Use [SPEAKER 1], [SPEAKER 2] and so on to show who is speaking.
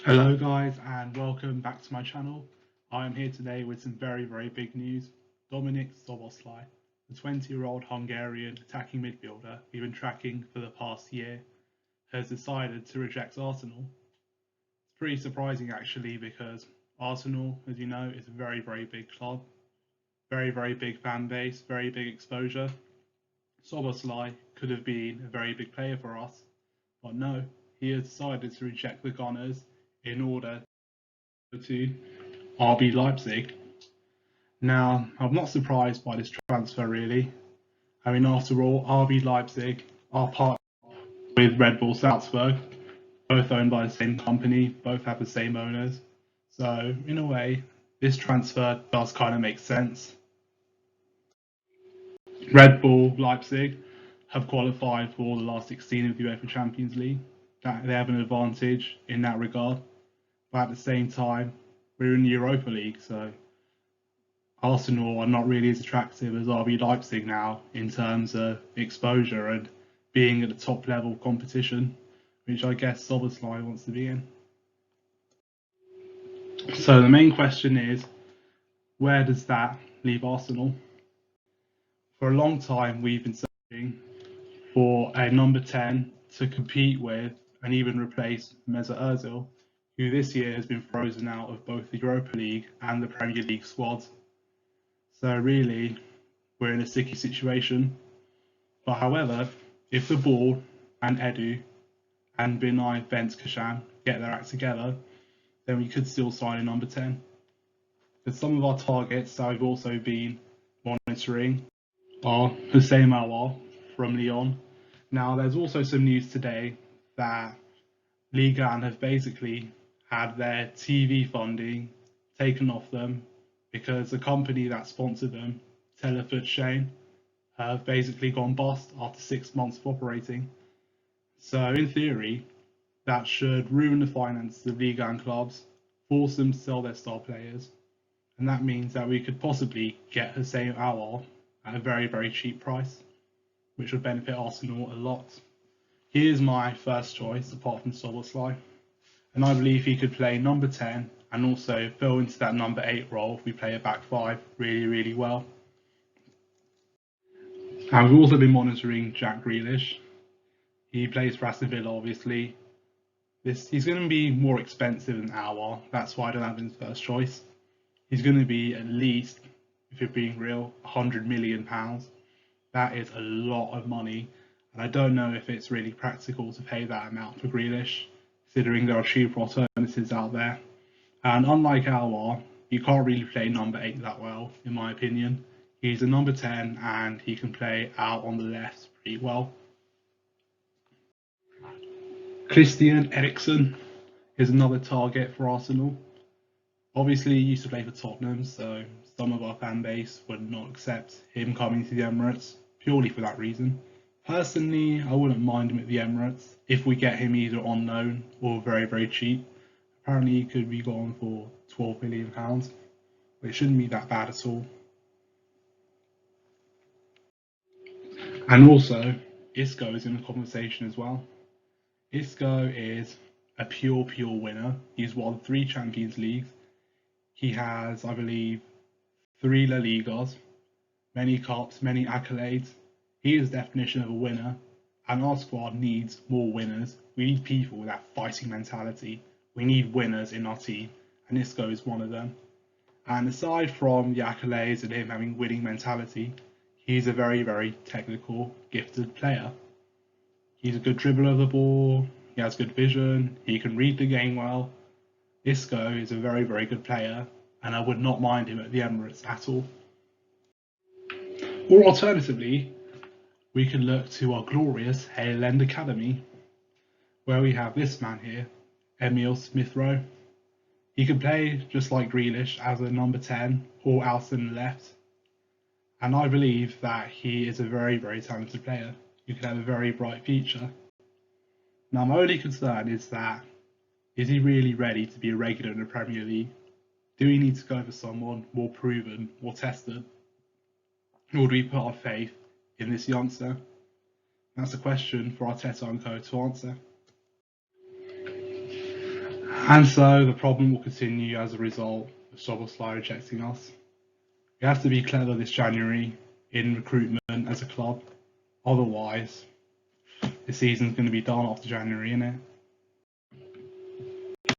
[SPEAKER 1] Hello guys and welcome back to my channel. I am here today with some very big news. Dominik Szoboszlai, the 20-year-old Hungarian attacking midfielder we've been tracking for the past year, has decided to reject Arsenal. It's pretty surprising actually because Arsenal, as you know, is a very big club, very big fan base, very big exposure. Szoboszlai could have been a very big player for us, but no, he has decided to reject the Gunners in order to RB Leipzig. Now, I'm not surprised by this transfer really. I mean, after all, RB Leipzig are partnered with Red Bull Salzburg, both owned by the same company, both have the same owners. So, in a way, this transfer does kind of make sense. Red Bull Leipzig have qualified for the last 16 of the UEFA Champions League. They have an advantage in that regard. But at the same time, we're in the Europa League, so Arsenal are not really as attractive as RB Leipzig now in terms of exposure and being at the top level competition, which I guess Szoboszlai wants to be in. So the main question is, where does that leave Arsenal? For a long time, we've been searching for a number 10 to compete with and even replace Mesut Ozil, who this year has been frozen out of both the Europa League and the Premier League squads. So really, we're in a sticky situation. But however, if the Ball and Edu and Binay Ventkashan get their act together, then we could still sign a number 10. Because some of our targets that we've also been monitoring are Hussein Mawar from Lyon. Now, there's also some news today that Ligue 1 have basically had their TV funding taken off them because the company that sponsored them, Telefoot Shane, have basically gone bust after 6 months of operating. So in theory, that should ruin the finances of Ligue 1 clubs, force them to sell their star players, and that means that we could possibly get Hussein Mawar at a very cheap price, which would benefit Arsenal a lot. He is my first choice apart from Szoboszlai, and I believe he could play number 10 and also fill into that number 8 role if we play a back 5 really well. And we've also been monitoring Jack Grealish. He plays for Aston Villa, obviously. He's going to be more expensive than Aouar, that's why I don't have him as first choice. He's going to be at least, if you're being real, £100 million. That is a lot of money, and I don't know if it's really practical to pay that amount for Grealish, considering there are cheaper alternatives out there. And unlike Aouar, you can't really play number 8 that well, in my opinion. He's a number 10 and he can play out on the left pretty well. Christian Eriksen is another target for Arsenal. Obviously, he used to play for Tottenham, so some of our fan base would not accept him coming to the Emirates purely for that reason. Personally, I wouldn't mind him at the Emirates if we get him either on loan or very cheap. Apparently, he could be gone for £12 million, but it shouldn't be that bad at all. And also, Isco is in the conversation as well. Isco is a pure winner. He's won 3 Champions Leagues. He has, I believe, 3 La Ligas, many cups, many accolades. He is the definition of a winner, and our squad needs more winners. We need people with that fighting mentality. We need winners in our team, and Isco is one of them. And aside from the accolades and him having winning mentality, he's a very technical, gifted player. He's a good dribbler of the ball, he has good vision, he can read the game well. Isco is a very good player, and I would not mind him at the Emirates at all. Or alternatively, we can look to our glorious Hale End Academy, where we have this man here, Emil Smith-Rowe. He can play just like Grealish as a number 10 or out on the left, and I believe that he is a very talented player who can have a very bright future. Now, my only concern is that, is he really ready to be a regular in the Premier League? Do we need to go for someone more proven, more tested? Or do we put our faith in this youngster? That's a question for Arteta and co to answer. And so the problem will continue as a result of Szoboszlai rejecting us. We have to be clever this January in recruitment as a club. Otherwise, the season's going to be done after January, innit?